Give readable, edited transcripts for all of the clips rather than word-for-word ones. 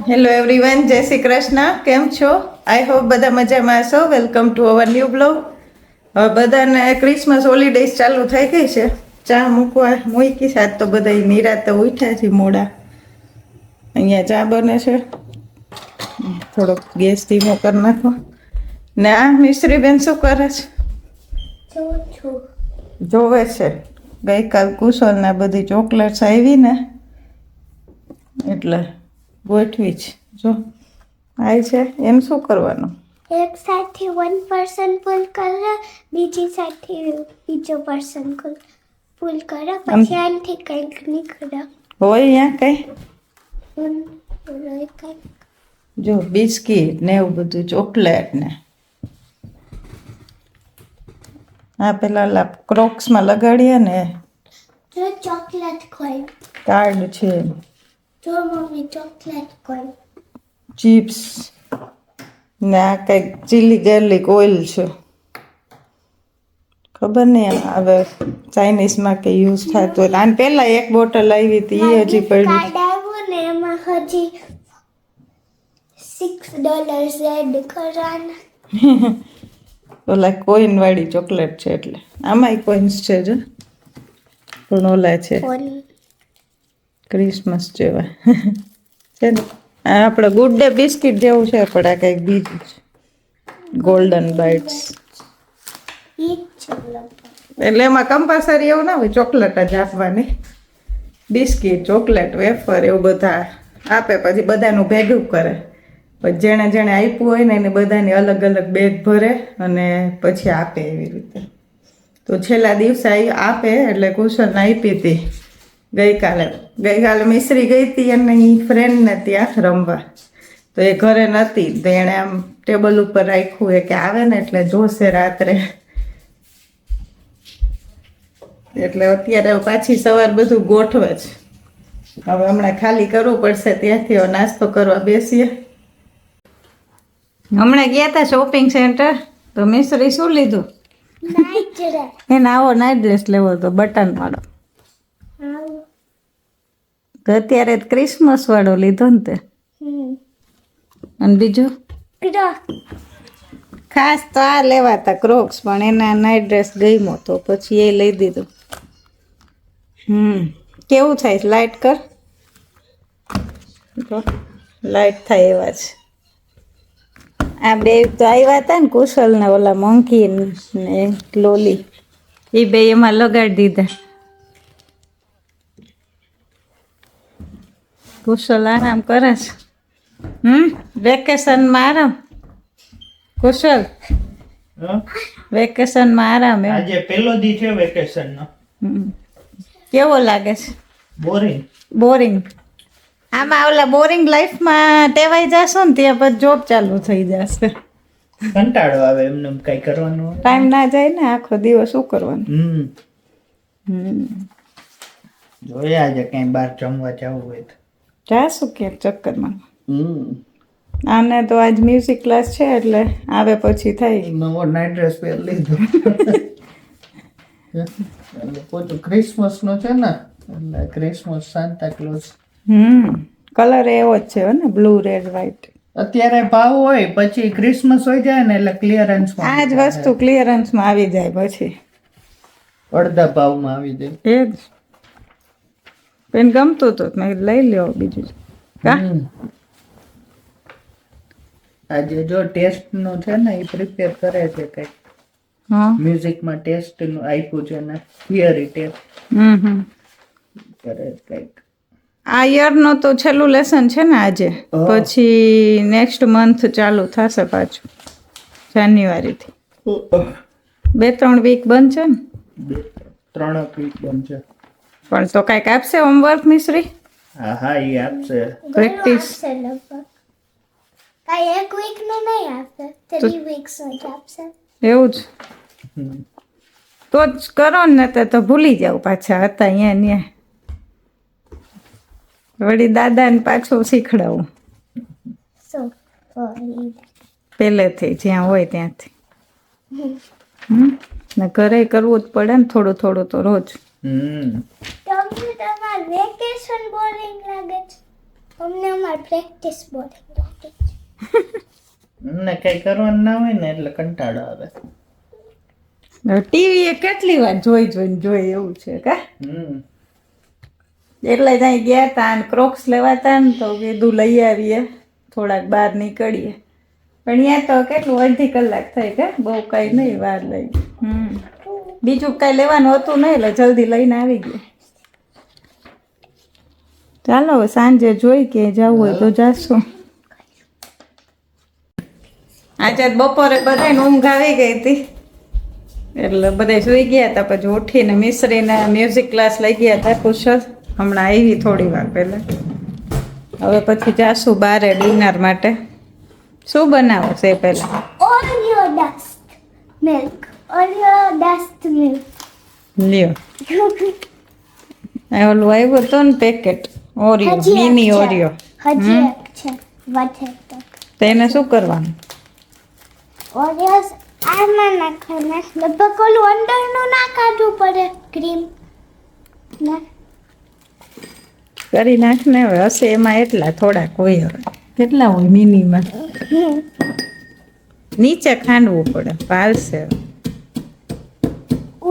Hello everyone, જય શ્રી કૃષ્ણ. કેમ છો? આઈ હોપ બધા મજામાં હશો. Welcome to our new blog. હવે બધાને ક્રિસમસ હોલિડેઝ ચાલુ થઈ ગઈ છે. ચા મૂકી છે. આજ તો બધા નિરાતે ઉઠ્યા છે મોડા. અહીંયા ચા બને છે. થોડોક ગેસ ધીમો કરી નાખો. ને આ મિશ્રી બેન શું કરે છે? જોવે છે. ગઈકાલ કુશલ ને બધી ચોકલેટ્સ આવી ને એટલે ગોઠવી છે. જો આય છે એમ શું કરવાનું? એક સાઈડથી 1% પુલ કરે, બીજી સાઈડથી બીજો પર્સન પુલ કરે, પછી આનથી કંઈક નીકળે. હોય અહીંયા કંઈક જો બિસ્કીટ ને એવું બધું, ચોકલેટ ને આ પેલા ક્રોક્સમાં લગાડીએ ને જો ચોકલેટ કોઈન કાર્ડ છે. જો મમ્મી ચોકલેટ કોઈન ચિપ્સ ને આ કંઈક ચીલી ગાર્લિક ઓઇલ છે. ખબર નહીં હવે ચાઇનીઝમાં કે યુઝ થતું હોય. આને પહેલાં એક બોટલ આવી હતી એ હજી પડી. કાર્ડ આવ્યું ને એમાં હજી $6 એડ કરવાના. ઓલા કોઈન વાળી ચોકલેટ છે એટલે આમાંય કોઈન્સ છે જો, પણ ઓલા છે ક્રિસમસ જેવા છે ને. આ આપણે ગુડ ડે બિસ્કિટ જેવું છે, પણ આ કંઈક બીજું છે. ગોલ્ડન બાઇટ્સ એટલે એમાં કમ્પલસરી એવું ના હોય ચોકલેટ જ આપવાની. બિસ્કિટ, ચોકલેટ, વેફર એવું બધા આપે. પછી બધાનું ભેગું કરે. પછી જેણે જેણે આપ્યું હોય ને એને બધાની અલગ અલગ બેગ ભરે અને પછી આપે એવી રીતે. તો છેલ્લા દિવસે આપે એટલે કુશલને આપી હતી ગઈકાલે મિશ્રી ગઈ હતી એની ફ્રેન્ડને ત્યાં રમવા. તો એ ઘરે નહોતી, તો એણે આમ ટેબલ ઉપર રાખ્યું એ કે આવે ને એટલે જોશે રાત્રે. એટલે અત્યારે પાછી સવાર બધું ગોઠવે છે. હવે હમણાં ખાલી કરવું પડશે. ત્યાંથી હવે નાસ્તો કરવા બેસીએ. હમણાં ગયા હતા શોપિંગ સેન્ટર, તો મિશ્રી શું લીધું? એને આવો નાઇટ ડ્રેસ લેવો હતો બટન વાળો. તો અત્યારે ક્રિસમસ વાળો લીધો ને તે. અને બીજું ખાસ તો આ લેવા હતા ક્રોક્સ, પણ એના નાઇટ ડ્રેસ ગમ્યો તો પછી એ લઈ દીધું. કેવું થાય? લાઇટ કર. લાઇટ થાય એવા છે. આ બે તો આવ્યા હતા ને કુશલ ને ઓલા મંકી ને લોલી, એ બે એમાં લગાડી દીધા. કુશલ આરામ કરે છે. વેકેશનમાં આરામ. કુશલ વેકેશનમાં આરામ. આજે પહેલો દી છે વેકેશનનો. કેવો લાગે છે? બોરિંગ. આમાં ઓલા બોરિંગ લાઈફમાં ટેવાઈ જશો ને ત્યાં પછી જોબ ચાલુ થઈ જશે. કંટાળો આવે એમને કઈ કરવાનું ટાઈમ ના જાય ને, આખો દિવસ શું કરવાનું. જોઈએ આજે કઈ બહાર જમવા જવું હોય તો જાશું ક્યાંક ચક્કરમાં. આને તો આજ મ્યુઝિક ક્લાસ છે એટલે આવે પછી થાય. નવો નાઇટ ડ્રેસ પહેર લીધો. પોતું ક્રિસમસ નો છે ને, એટલે ક્રિસમસ સાન્તા ક્લોઝ. કલર એવો જ છે ને, બ્લુ, રેડ, વ્હાઈટ. અત્યારે ભાવ હોય પછી ક્રિસમસ હોય જાય ને એટલે ક્લિયરન્સમાં આ જ વસ્તુ ક્લિયરન્સમાં આવી જાય પછી અડધા ભાવમાં આવી જાય. એ જ પેન ગમતું હતું મેં લઈ લ્યો બીજું. આજે જો ટેસ્ટ નું છે ને એ પ્રિપેર કરે છે કઈક. મ્યુઝિકમાં ટેસ્ટ નું આપ્યું છે ને, થિયરી ટેસ્ટ કરે કઈક. આ યર નો તો છેલ્લું લેસન છે ને આજે, પછી નેક્સ્ટ મંથ ચાલુ થશે પાછું જાન્યુઆરીથી. 2-3 વીક બંધ છે ને? 3 વીક બંધ છે. પણ તો કઈક આપશે હોમવર્ક મિશ્રી? હા એ આપશે. પ્રેક્ટિસ કઈ એક વીક નું નહીં આપે, 3 વીક્સ નું જ આપશે. એવું જ તો જ કરો ને, તો ભૂલી જાવ પાછા હતા અહીંયા. વળી દાદાને પાછું શીખડાવું પહેલેથી, જ્યાં હોય ત્યાંથી. ને ઘરે કરવું જ પડે ને થોડું થોડું તો રોજ. વેકેશન બોરિંગ લાગે છે. તમને અમાર પ્રેક્ટિસ બોરિંગ લાગે છે. ને કઈ કરવાનું ના હોય ને એટલે કંટાળો આવે. ટીવી એ કેટલી વાર જોઈ એવું છે કા હમ એટલે ત્યાં ગયા તા અને ક્રોક્સ લેવાતા ને તો કીધું લઈ આવીએ થોડાક બહાર નીકળીએ પણ ત્યાં તો કેટલું અડધી કલાક થઈ કે બહુ કઈ નહીં વાર લઈ બીજું કઈ લેવાનું હતું નહીં એટલે જલ્દી લઈને આવી ગયા. ચાલો હવે સાંજે જોઈ કે જવું હોય તો જાશું. આજે બપોરે બધાને ઊંઘ આવી ગઈ હતી એટલે બધા સુઈ ગયા હતા. પછી ઉઠીને મિશ્રીને મ્યુઝિક ક્લાસ લઈ ગયા હતા કુશલ હમણાં આવી થોડી વાર પહેલા. હવે પછી જાશું બારે ડિનર માટે. શું બનાવો છે પહેલા? Oreo dust milk. Oreo dust milk. લ્યો આ ઓલું આવ્યું હતું ને પેકેટ ઓરિયો મિની ઓરિયો હજી એક છે વધે તો. તો એને શું કરવાનું? ઓરિયોસ આમાં નાખવાના. લગભગ ઓલું અંદરનું ના કાઢવું પડે ક્રીમ ના. કરી નાખ ને હવે હશે એમાં એટલા થોડાક હોય હવે કેટલા હોય મિનીમાં નીચે ખાંડવું પડે પાલશે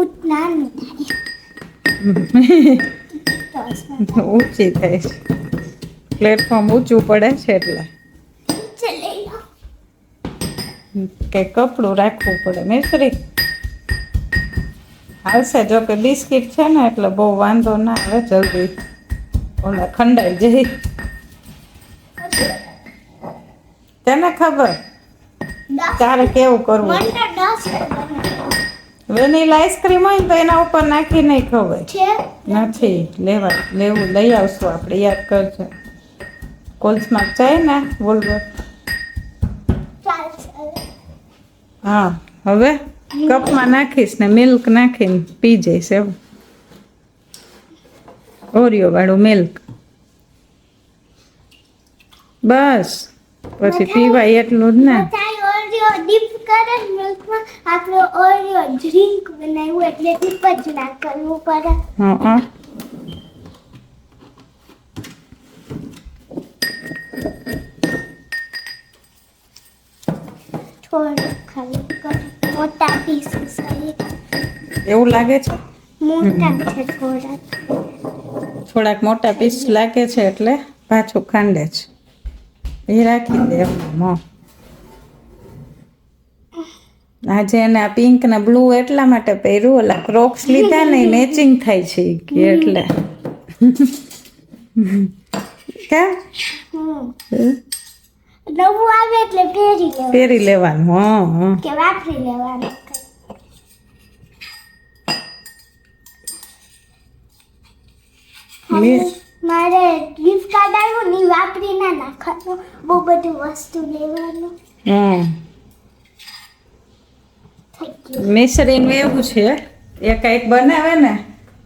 ઉત નાનું થાય ઊંચી થાય છે પ્લેટફોર્મ ઊંચું પડે છે એટલે ચલે લો. કે કપડું રાખવું પડે મિશ્રી આવશે જો કે બિસ્કિટ છે ને એટલે બહુ વાંધો ના આવે જલ્દી ઓલા ખંડાઈ જઈ તને ખબર તારે કેવું કરવું મને ડસ્ટ વેનીલા આઈસ્ક્રીમ હોય ને તો એના ઉપર નાખી નહીં ખવાય છે. નથી લેવું લઈ આવશું આપણે યાદ કરજો કોલ્સમાં જાય ને વોલ્વર ચાલશે. હા હવે કપમાં નાખીશ ને મિલ્ક નાખીને પી જઈશ એવું ઓરિયો વાળું મિલ્ક બસ પછી પીવાય એટલું જ ને બધાય ઓરિયો ડીપ કરે મિલ્કમાં. આપણે ઓરિયો ડ્રિંક બનાવ્યું એટલે ડીપ જ ના કરવું પડે. હા થોડું ખાલી કરે. મોટા પીસીસ એવું લાગે છે મોટા છે થોડા. થોડાક મોટા પીસ લાગે છે એટલે પાછું ખાંડે છે એ રાખી દે એમાં આજે એને આ પિંક ને બ્લુ એટલા માટે પહેર્યું ઓલા ક્રોક્સ લીધા ને મેચિંગ થાય છે ઈ કે એટલે કા નવું આવે એટલે પહેરી લેવાનું હા કે વાપરી લેવાનું. મારે ગિફ્ટ કાર્ડ આવ્યું ને ઈ વાપરી ના નાખવાનું. બહુ બધું વસ્તુ લેવાનું હા થઈ ગયું. મિશ્રીનું એવું છે એ કંઈક બનાવે ને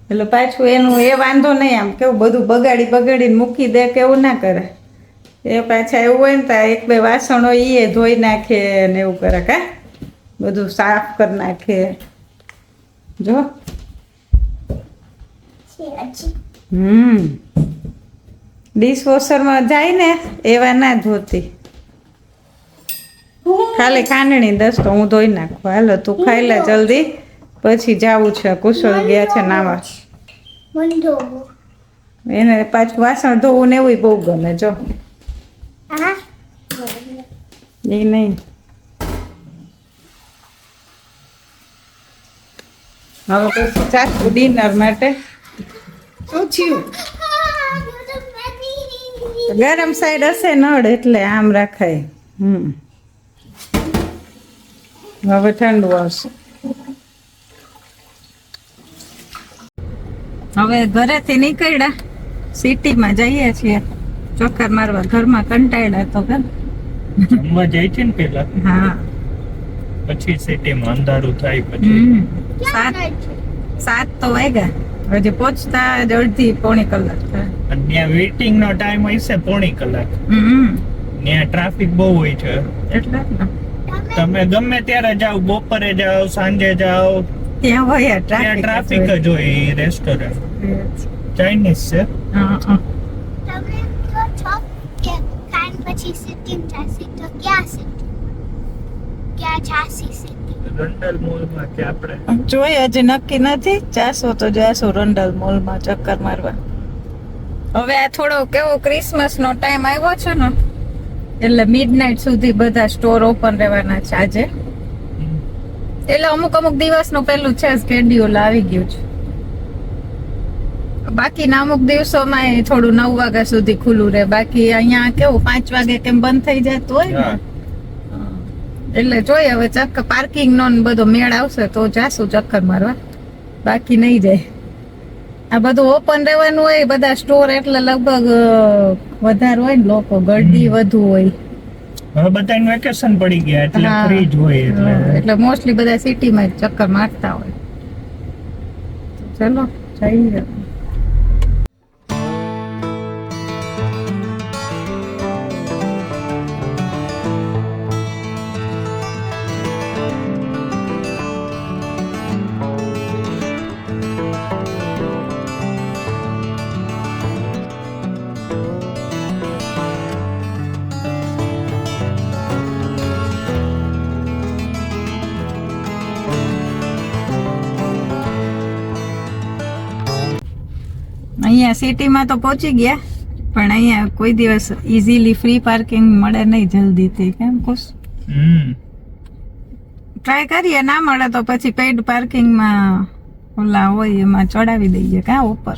એટલે પાછું એનું એ વાંધો નહીં આમ કેવું બધું બગાડીને મૂકી દે કે એવું ના કરે એ પાછા એવું હોય ને તો એક બે વાસણો એ ધોઈ નાખે ને એવું કરે કા બધું સાફ કરી નાખે જો છે હજી. ડિશવોશરમાં જાય ને એવા ના ધોતી ખાલી ખાંડણી દસ તો હું ધોઈ નાખું હાલો તું ખાઈ લે જલ્દી પછી જાવું છે કુશળ ગયા છે નાવા મંદોવું. એને પાછું વાસણ ધોવું ને એવું બહુ ગમે જો હા એ નહીં હવે પછી ચાખું ડિનર માટે શું થયું ગરમ સાઈડ હશે નળ એટલે આમ રાખાય હવે ઠંડુ આવશે હવે ઘરેથી નીકળ્યા સિટીમાં જઈએ છીએ ચોક્કર મારવા ઘરમાં કંટાળ્યા તો કે જમવા જાય છે ને પેલા હા પછી સિટીમાં અંધારું થાય પછી સાત તો વાગ્યા હજી પહોંચતા જ અડધી પોણી કલાક થાય અને ત્યાં વેઇટિંગ નો ટાઈમ હોય છે પોણી કલાક ત્યાં ટ્રાફિક બહુ હોય છે એટલે જ ને તમે ગમે ત્યારે જાઓ બપોરે જાઓ સાંજે જાઓ ત્યાં હોય ત્યાં ટ્રાફિક જ હોય રેસ્ટોરન્ટ ચાઇનીઝ છે તમે કયો છો પછી સિટી જાસી તો ક્યાં સિટી ક્યાં જાસી સિટી રંડલ મોલમાં કે આપણે જોઈ હજી નક્કી નથી. જાશો તો જાશો રંડલ મોલમાં ચક્કર મારવા. હવે આ થોડો કેવો ક્રિસમસ નો ટાઈમ આવ્યો છે ને, એટલે મિડનાઇટ સુધી બધા સ્ટોર ઓપન રહેવાના છે આજે. એટલે અમુક દિવસનું પેલું છે સ્કેડ્યુલ આવી ગયું છે. બાકીના અમુક દિવસોમાં એ થોડું 9 વાગ્યા સુધી ખુલ્લું રહે. બાકી અહીંયા કેવું 5 વાગે કેમ બંધ થઈ જતું હોય ને, એટલે જોઈએ હવે ચક્કર પાર્કિંગ નો ને બધો મેળ આવશે તો જાશું ચક્કર મારવા, બાકી નહીં જાય. આ બધું ઓપન રહેવાનું હોય બધા સ્ટોર, એટલે લગભગ વધારે હોય ને લોકો, ગરદી વધુ હોય. હવે બધાને વેકેશન પડી ગયા એટલે હા. ફ્રી જ હોય એટલે મોસ્ટલી બધા સિટીમાં જ ચક્કર મારતા હોય. ચલો જઈએ. અહીંયા સિટીમાં તો પહોંચી ગયા, પણ અહીંયા કોઈ દિવસ ઇઝીલી ફ્રી પાર્કિંગ મળે નહીં જલ્દીથી. કેમ કુશ ટ્રાય કરીએ, ના મળે તો પછી પેઇડ પાર્કિંગમાં ઓલા હોય એમાં ચડાવી દઈએ કાં ઉપર.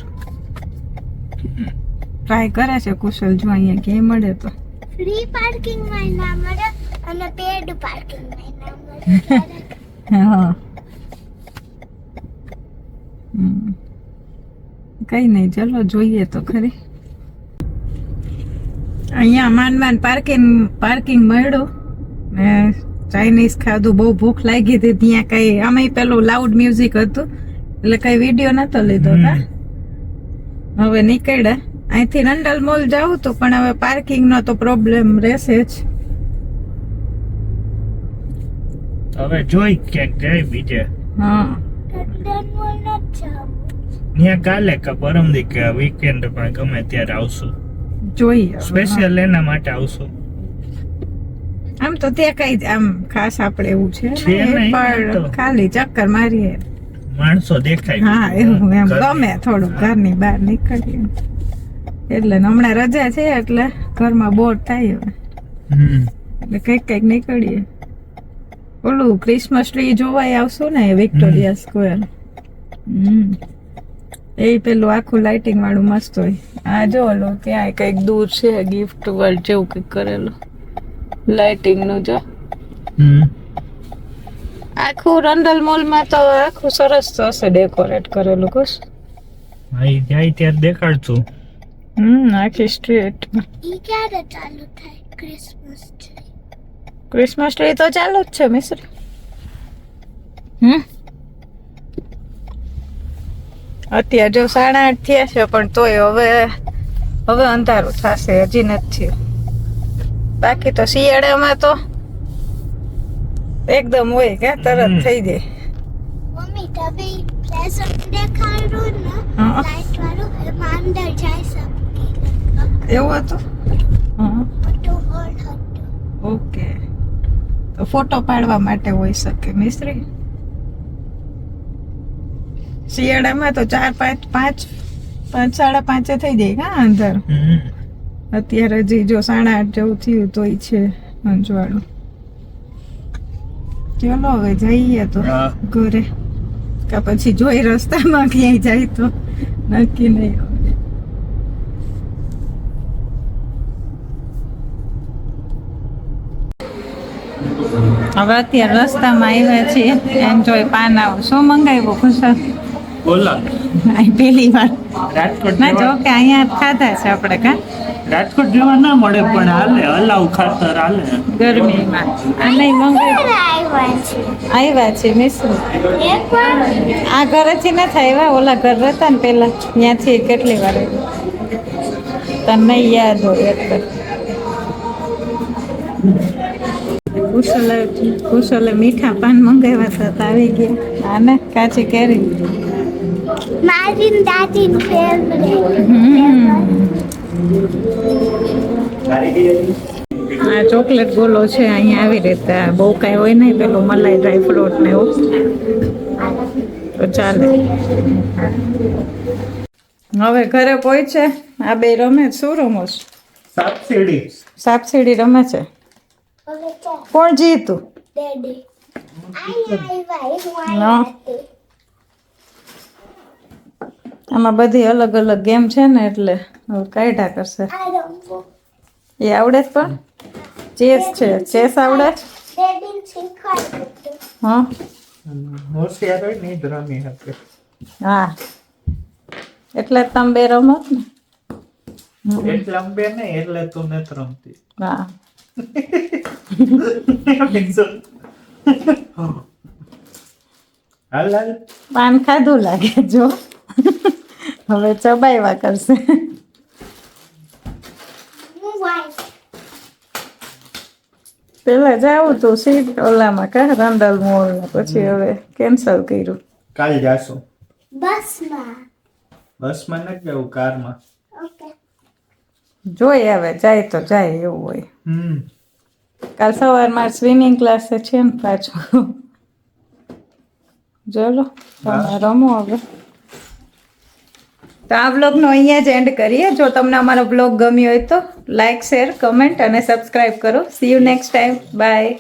ટ્રાય કરે છે કુશલ, જો અહીંયા ક્યાંય મળે તો. ફ્રી પાર્કિંગ માં ના મળે અને પેડ પાર્કિંગ માં ના મળે. હા કઈ નહીં, ચલો જોઈએ તો ખરી. અહીંયા માંડ પાર્કિંગ મળ્યું ને ચાઇનીઝ ખાધું. બહુ ભૂખ લાગી હતી ત્યાં. કઈ આમે પેલું લાઉડ મ્યુઝિક હતું એટલે કઈ વિડીયો નતો લીધો. હવે નીકળ્યા અહીંથી રંડલ મોલ જાવું તો, પણ હવે પાર્કિંગ નો તો પ્રોબ્લેમ રહેશે જ. હવે જોઈ ક્યાંક જાય બીજે. હા લંડન મોલ ન જાવ. ત્યાં કાલે કે પરમદી કે વીકેન્ડ પણ ગમે ત્યારે આવશું, જોઈએ. સ્પેશિયલ એના માટે આવશું. આમ તો ત્યાં કઈ આમ ખાસ આપણે એવું છે છે નહીં, નહીં, પણ તો. ખાલી ચક્કર મારીએ. માણસો દેખાય. હા એવું એમ ઘરની. ગમે થોડું ઘરની બહાર નીકળીએ એટલે ને હમણાં રજા છે એટલે ઘરમાં બોર થાય હવે, એટલે કઈક નીકળીએ. ઓલું ક્રિસમસ ટ્રી જોવાય આવશું ને વિક્ટોરિયા સ્ક્વેર. એ પેલું આખું લાઇટિંગ વાળું મસ્ત હોય. આ જો ઓલું ત્યાં કઈક દૂર છે ગિફ્ટ વર્લ્ડ જેવું કઈક કરેલું લાઇટિંગ નું. જો આખું રંડલ મોલ માં તો આખું સરસ હશે ડેકોરેટ કરેલું. ખુશ અહીં જાય ત્યારે દેખાડશું. આખી સ્ટ્રીટ. ઈ ક્યારે ચાલુ થાય ક્રિસમસ ટ્રી? ક્રિસમસ ટ્રી તો ચાલુ જ છે મિશ્રી. અત્યારે જો 8:30 થયા છે, પણ તોય હવે અંધારું થશે, હજી નથી થયું. બાકી તો શિયાળામાં તો એકદમ હોય કે તરત થઈ જાય. મમ્મી તમે પ્રેઝન્ટ દેખાડ્યું ને હા. લાઈટ વાળું, એમાં અંદર જઈ શકીએ. એવું હતું. મોટો હોલ હતો. ઓકે, તો ફોટો પાડવા માટે હોઈ શકે મિસ્ત્રી. શિયાળામાં તો 4-5 5:30 થઈ જાય કા અંદર. અત્યારે હજી જો 8:30 જેવું થયું તોય છે અંજવાળું. ચલો હવે જઈએ તો હા. ઘરે, કે પછી જોઈ રસ્તામાં ક્યાંય જાય તો નક્કી નહીં. હવે અત્યારે રસ્તામાં આવ્યા છીએ એન્જોય પાનાવ. શું મંગાવ્યું ખુશલ? બોલા પહેલી વાર રાજકોટ ના જો કે અહીંયા જ ખાધા છે આપણે કા રાજકોટ જેવા ના મળે પણ હાલે, હલાવ ખાતર હાલે. ગરમીમાં. આ નહીં મંગાવ્યું. આવ્યા છે આવ્યા છે મિશ્ર. એક વાર આ ઘરેથી નથી આવ્યા, ઓલા ઘર હતા ને પેલા ત્યાંથી કેટલી વાર આવ્યા. તને નહીં યાદ હોય એટલે. કુશલે મીઠા પાન મંગાવ્યા હતા તો આવી ગયા. આને કાચી કેરી. મારી દાદી ફેવરેટ. આ ચોકલેટ ગોલો છે અહીંયા આવી રીતે બહુ કાંઈ હોય નહીં પેલું મલાઈ ડ્રાય ફ્રૂટ ને એવું તો ચાલે. હવે ઘરે પહોંચે આ બે રમે છે. શું રમો છો? સાપસીડી. સાપસીડી રમે છે. હવે ચાલ કોણ જીતું? ડેડી આઈ ના. આમાં બધી અલગ અલગ ગેમ છે ને એટલે હવે કાઢ્યા કરશે. રમવું એ આવડે જ પણ ચેસ છે. ચેસ આવડે? ડેડી શીખવાડ્યું હા હોશિયાર હોય ને જ રમી શકે. હા એટલે જ તમે બે રમો જ ને. એટલે અંબે નહીં એટલે તું નથી રમતી. હા હાલ હાલ. પાન ખાધું લાગે જો. હવે ચબાવ્યા કરશે. હું વાઈસ પેલા જાવું તું સીટ ઓલામાં કા રંડલ મોલ ને પછી હવે કેન્સલ કર્યું. કાલ જાશું. બસમાં બસમાં નથી જવું, કારમાં. ઓકે જોઈએ હવે જાય તો જાય એવું હોય. હમ. કાલ સવારમાં સ્વિમિંગ ક્લાસ છે ને પાછું. ચલો તમે રમો હવે. તો આ બ્લોગનો અહીંયા જ એન્ડ કરીએ. જો તમને અમારો બ્લોગ ગમ્યો હોય તો લાઇક શેર કમેન્ટ અને સબસ્ક્રાઈબ કરો. See you next time. By.